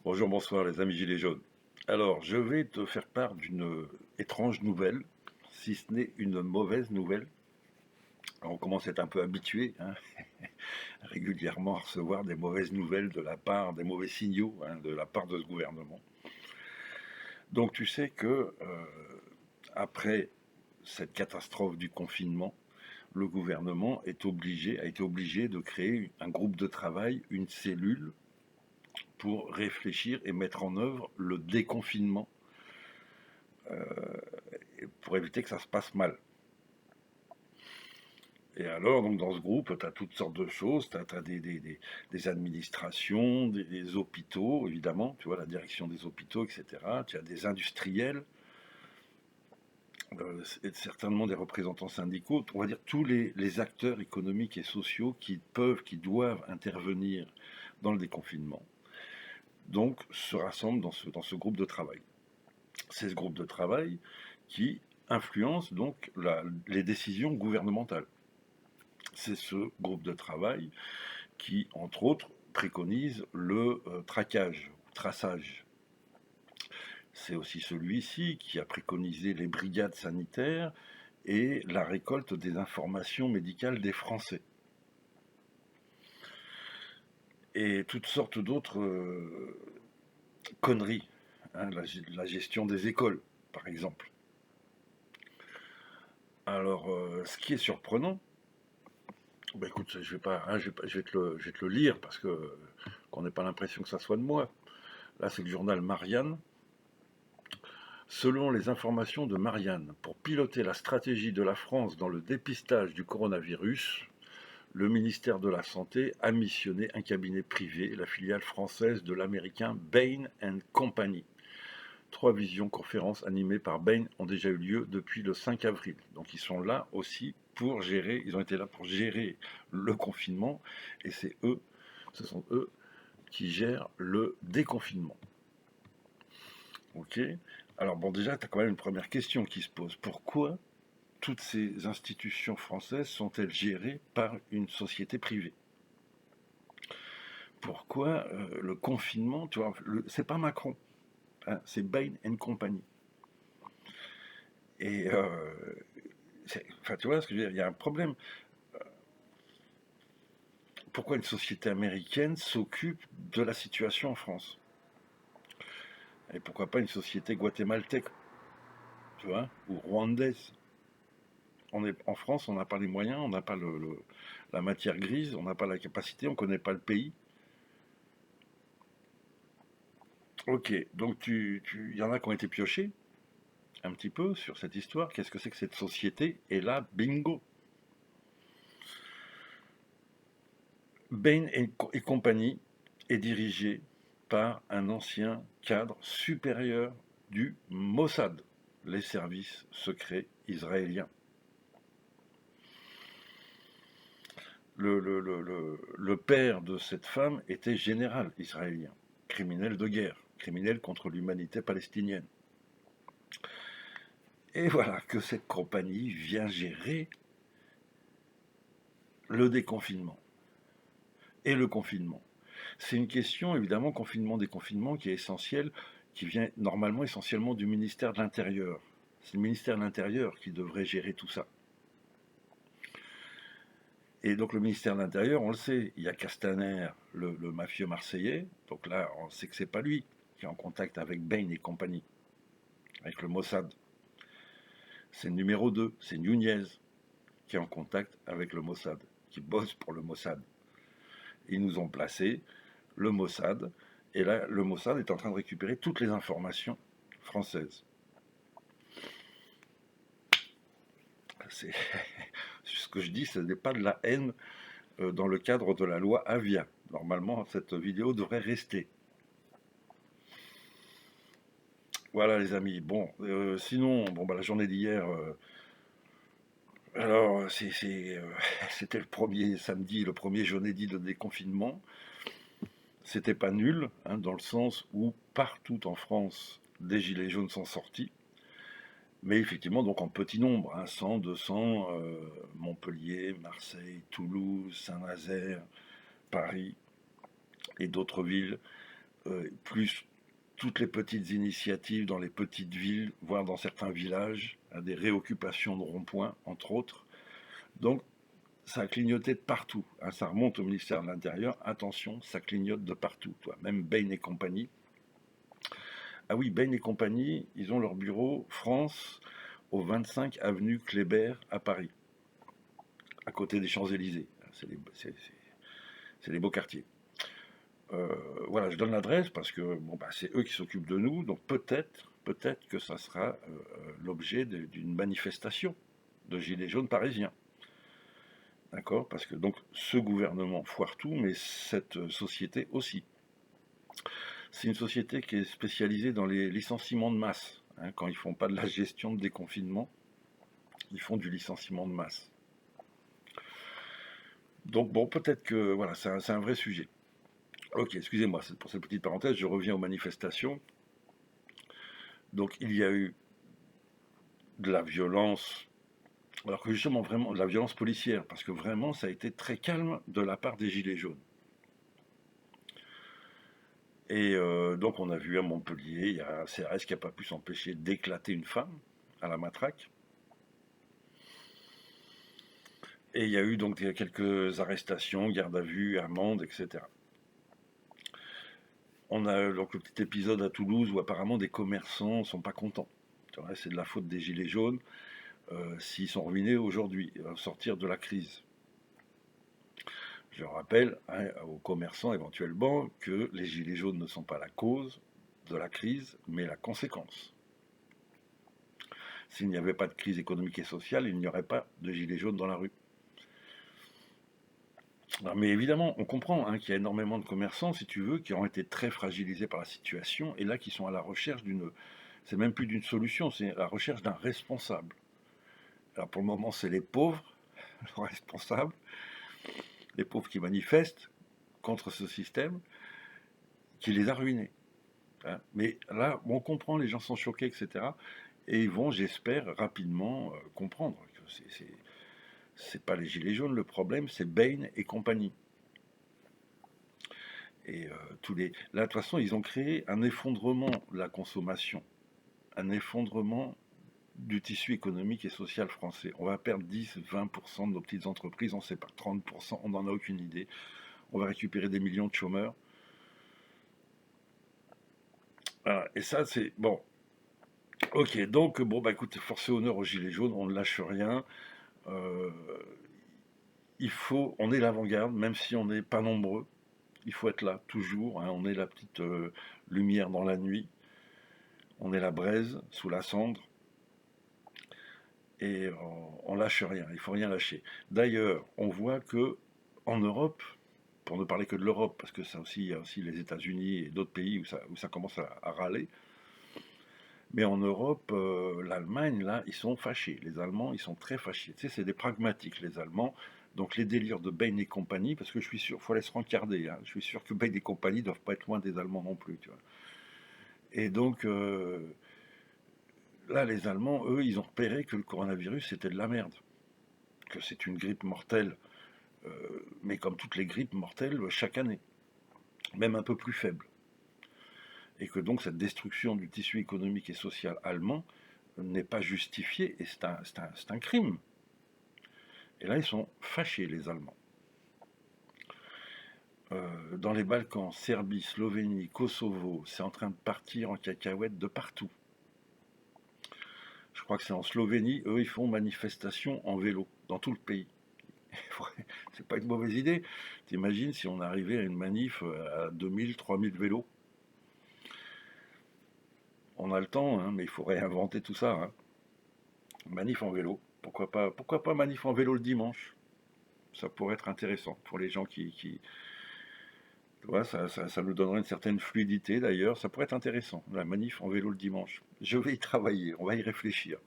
Bonjour, bonsoir les amis Gilets jaunes. Alors, je vais te faire part d'une étrange nouvelle, si ce n'est une mauvaise nouvelle. Alors, on commence à être un peu habitué, hein, régulièrement à recevoir des mauvaises nouvelles de la part, des mauvais signaux, hein, de la part de ce gouvernement. Donc tu sais que après cette catastrophe du confinement, le gouvernement a été obligé de créer un groupe de travail, une cellule, pour réfléchir et mettre en œuvre le déconfinement pour éviter que ça se passe mal. Et alors, donc dans ce groupe, tu as toutes sortes de choses, tu as des administrations, des hôpitaux, évidemment, tu vois, la direction des hôpitaux, etc. Tu as des industriels, et certainement des représentants syndicaux, on va dire tous les acteurs économiques et sociaux qui peuvent, qui doivent intervenir dans le déconfinement, donc se rassemblent dans ce groupe de travail. C'est ce groupe de travail qui influence donc les décisions gouvernementales. C'est ce groupe de travail qui, entre autres, préconise le traquage, traçage. C'est aussi celui-ci qui a préconisé les brigades sanitaires et la récolte des informations médicales des Français. Et toutes sortes d'autres conneries, hein, la gestion des écoles, par exemple. Alors, ce qui est surprenant, bah écoute, je vais pas, hein, je vais te le lire parce que qu'on n'ait pas l'impression que ça soit de moi. Là, c'est le journal Marianne. Selon les informations de Marianne, pour piloter la stratégie de la France dans le dépistage du coronavirus, le ministère de la Santé a missionné un cabinet privé, la filiale française de l'américain Bain Company. 3 visioconférences animées par Bain ont déjà eu lieu depuis le 5 avril. Donc ils sont là aussi pour gérer, ils ont été là pour gérer le confinement et ce sont eux qui gèrent le déconfinement. Ok. Alors bon, déjà, tu as quand même une première question qui se pose. Pourquoi toutes ces institutions françaises sont-elles gérées par une société privée? Pourquoi le confinement, tu vois, c'est pas Macron, hein, c'est Bain Company. Et enfin, tu vois ce que je veux dire, il y a un problème. Pourquoi une société américaine s'occupe de la situation en France? Et pourquoi pas une société guatémaltèque, tu vois, ou rwandaise? En France, on n'a pas les moyens, on n'a pas la matière grise, on n'a pas la capacité, on ne connaît pas le pays. Ok, donc il y en a qui ont été piochés un petit peu sur cette histoire. Qu'est-ce que c'est que cette société? Et là, bingo. Bain et compagnie est dirigé par un ancien cadre supérieur du Mossad, les services secrets israéliens. Le père de cette femme était général israélien, criminel de guerre, criminel contre l'humanité palestinienne. Et voilà que cette compagnie vient gérer le déconfinement et le confinement. C'est une question, évidemment, confinement-déconfinement, qui est essentielle, qui vient normalement essentiellement du ministère de l'Intérieur. C'est le ministère de l'Intérieur qui devrait gérer tout ça. Et donc le ministère de l'Intérieur, on le sait, il y a Castaner, le mafieux marseillais, donc là, on sait que c'est pas lui qui est en contact avec Bain et compagnie, avec le Mossad. C'est le numéro 2, c'est Nunez qui est en contact avec le Mossad, qui bosse pour le Mossad. Ils nous ont placé le Mossad, et là, le Mossad est en train de récupérer toutes les informations françaises. C'est ce que je dis, ce n'est pas de la haine dans le cadre de la loi Avia. Normalement, cette vidéo devrait rester. Voilà les amis. Bon, sinon, bon, bah, la journée d'hier, alors c'était le premier samedi, le premier jeudi de déconfinement. C'était pas nul, hein, dans le sens où partout en France, des gilets jaunes sont sortis. Mais effectivement, donc en petit nombre, hein, 100, 200, Montpellier, Marseille, Toulouse, Saint-Nazaire, Paris et d'autres villes plus toutes les petites initiatives dans les petites villes, voire dans certains villages, à des réoccupations de ronds-points, entre autres. Donc, ça a clignoté de partout, hein, ça remonte au ministère de l'Intérieur. Attention, ça clignote de partout. Toi. Même Bain et compagnie. Ah oui, Bain et compagnie, ils ont leur bureau France au 25 avenue Kléber à Paris, à côté des Champs-Élysées. C'est les beaux quartiers. Euh, voilà, je donne l'adresse parce que bon, bah, c'est eux qui s'occupent de nous, donc peut-être que ça sera l'objet d'une manifestation de gilets jaunes parisiens. D'accord? Parce que donc ce gouvernement foire tout, mais cette société aussi. C'est une société qui est spécialisée dans les licenciements de masse. Hein, quand ils font pas de la gestion de déconfinement, ils font du licenciement de masse. Donc bon, peut-être que voilà, c'est un vrai sujet. Ok, excusez-moi, c'est pour cette petite parenthèse, je reviens aux manifestations. Donc il y a eu de la violence, alors que justement vraiment de la violence policière, parce que vraiment ça a été très calme de la part des Gilets jaunes. Et donc on a vu à Montpellier, il y a un CRS qui n'a pas pu s'empêcher d'éclater une femme à la matraque. Et il y a eu donc quelques arrestations, garde à vue, amendes, etc. On a donc le petit épisode à Toulouse où apparemment des commerçants ne sont pas contents. C'est de la faute des Gilets jaunes s'ils sont ruinés aujourd'hui, sortir de la crise. Je rappelle aux commerçants éventuellement que les Gilets jaunes ne sont pas la cause de la crise, mais la conséquence. S'il n'y avait pas de crise économique et sociale, il n'y aurait pas de Gilets jaunes dans la rue. Non, mais évidemment, on comprend qu'il y a énormément de commerçants, si tu veux, qui ont été très fragilisés par la situation, et là qui sont à la recherche d'une... C'est même plus d'une solution, c'est la recherche d'un responsable. Alors pour le moment, c'est les pauvres, le responsable, les pauvres qui manifestent contre ce système, qui les a ruinés. Hein. Mais là, on comprend, les gens sont choqués, etc. Et ils vont, j'espère, rapidement comprendre que c'est pas les gilets jaunes le problème, c'est Bain et compagnie. Et là, de toute façon, ils ont créé un effondrement de la consommation, un effondrement du tissu économique et social français. On va perdre 10-20% de nos petites entreprises, on ne sait pas, 30%, on n'en a aucune idée. On va récupérer des millions de chômeurs. Voilà. Et ça, c'est bon. Ok, donc bon, bah écoute, force et honneur aux gilets jaunes, on ne lâche rien. Euh, on est l'avant-garde, même si on n'est pas nombreux. Il faut être là toujours. Hein, on est la petite lumière dans la nuit. On est la braise sous la cendre. Et on lâche rien. Il faut rien lâcher. D'ailleurs, on voit que en Europe, pour ne parler que de l'Europe, parce que ça aussi, il y a aussi les États-Unis et d'autres pays où ça commence à râler. Mais en Europe, l'Allemagne, là, ils sont fâchés. Les Allemands, ils sont très fâchés. Tu sais, c'est des pragmatiques, les Allemands. Donc les délires de Bain et compagnie, parce que je suis sûr, il faut aller se rencarder. Hein, je suis sûr que Bain et compagnie ne doivent pas être loin des Allemands non plus. Tu vois. Et donc, là, les Allemands, eux, ils ont repéré que le coronavirus, c'était de la merde. Que c'est une grippe mortelle, mais comme toutes les grippes mortelles, chaque année. Même un peu plus faible. Et que donc cette destruction du tissu économique et social allemand n'est pas justifiée, et c'est un crime. Et là, ils sont fâchés, les Allemands. Dans les Balkans, Serbie, Slovénie, Kosovo, c'est en train de partir en cacahuète de partout. Je crois que c'est en Slovénie, eux, ils font manifestation en vélo, dans tout le pays. C'est pas une mauvaise idée. T'imagines si on arrivait à une manif à 2000, 3000 vélos. On a le temps, hein, mais il faut réinventer tout ça. Hein. Manif en vélo. Pourquoi pas manif en vélo le dimanche? Ça pourrait être intéressant pour les gens qui ouais, ça nous donnerait une certaine fluidité d'ailleurs. Ça pourrait être intéressant, la manif en vélo le dimanche. Je vais y travailler, on va y réfléchir.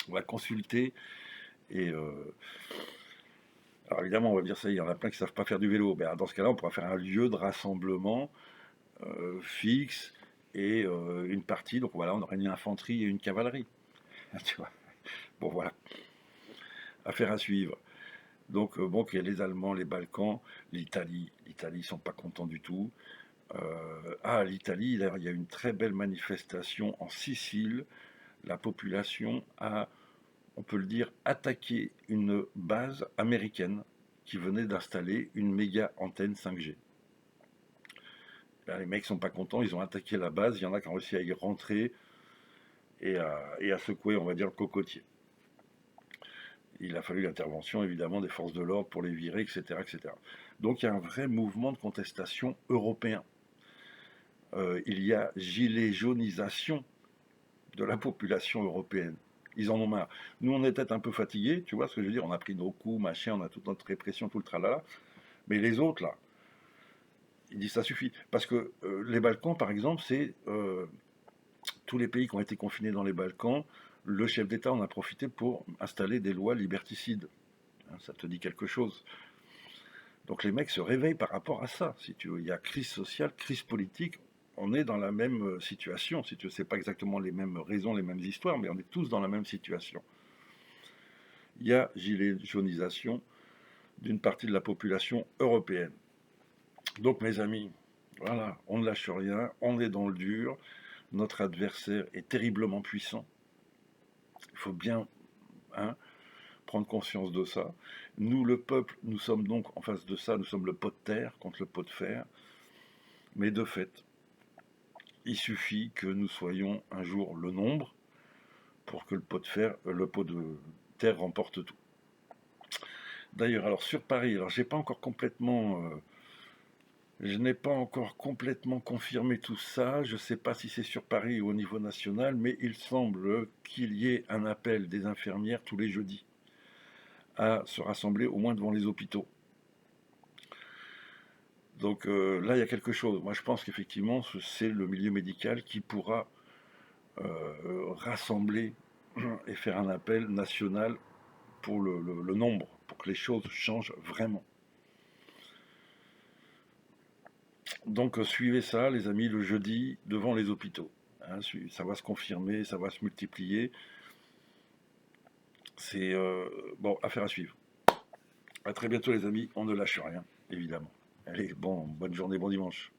On va consulter et... alors évidemment, on va dire ça, il y en a plein qui ne savent pas faire du vélo. Ben, dans ce cas-là, on pourra faire un lieu de rassemblement fixe et une partie. Donc voilà, on aurait une infanterie et une cavalerie. Tu vois. Bon voilà, affaire à suivre. Donc bon, il y a les Allemands, les Balkans, l'Italie. L'Italie, ils sont pas contents du tout. l'Italie, il y a une très belle manifestation en Sicile. La population a, on peut le dire, attaqué une base américaine qui venait d'installer une méga antenne 5G. Là, les mecs sont pas contents, ils ont attaqué la base, il y en a qui ont réussi à y rentrer et à secouer, on va dire, le cocotier. Il a fallu l'intervention, évidemment, des forces de l'ordre pour les virer, etc., etc. Donc il y a un vrai mouvement de contestation européen. Il y a gilet jaunisation de la population européenne. Ils en ont marre. Nous, on est peut-être un peu fatigués, tu vois ce que je veux dire, on a pris nos coups, machin, on a toute notre répression, tout le tralala. Mais les autres, là, ils disent ça suffit. Parce que les Balkans, par exemple, c'est tous les pays qui ont été confinés dans les Balkans, le chef d'État en a profité pour installer des lois liberticides. Hein, ça te dit quelque chose. Donc les mecs se réveillent par rapport à ça, si tu veux. Il y a crise sociale, crise politique. On est dans la même situation, si tu veux. C'est pas exactement les mêmes raisons, les mêmes histoires, mais on est tous dans la même situation. Il y a gilet jaunisation d'une partie de la population européenne. Donc mes amis, voilà, on ne lâche rien, on est dans le dur. Notre adversaire est terriblement puissant. Il faut bien, hein, prendre conscience de ça. Nous, le peuple, nous sommes donc en face de ça, nous sommes le pot de terre contre le pot de fer. Mais de fait, il suffit que nous soyons un jour le nombre pour que le pot de fer, le pot de terre remporte tout. D'ailleurs, alors sur Paris, alors je n'ai pas encore complètement confirmé tout ça. Je ne sais pas si c'est sur Paris ou au niveau national, mais il semble qu'il y ait un appel des infirmières tous les jeudis à se rassembler au moins devant les hôpitaux. Donc là, il y a quelque chose. Moi, je pense qu'effectivement, c'est le milieu médical qui pourra rassembler et faire un appel national pour le nombre, pour que les choses changent vraiment. Donc suivez ça, les amis, le jeudi, devant les hôpitaux. Hein, ça va se confirmer, ça va se multiplier. C'est bon, affaire à suivre. À très bientôt, les amis. On ne lâche rien, évidemment. Allez, bonne journée, bon dimanche.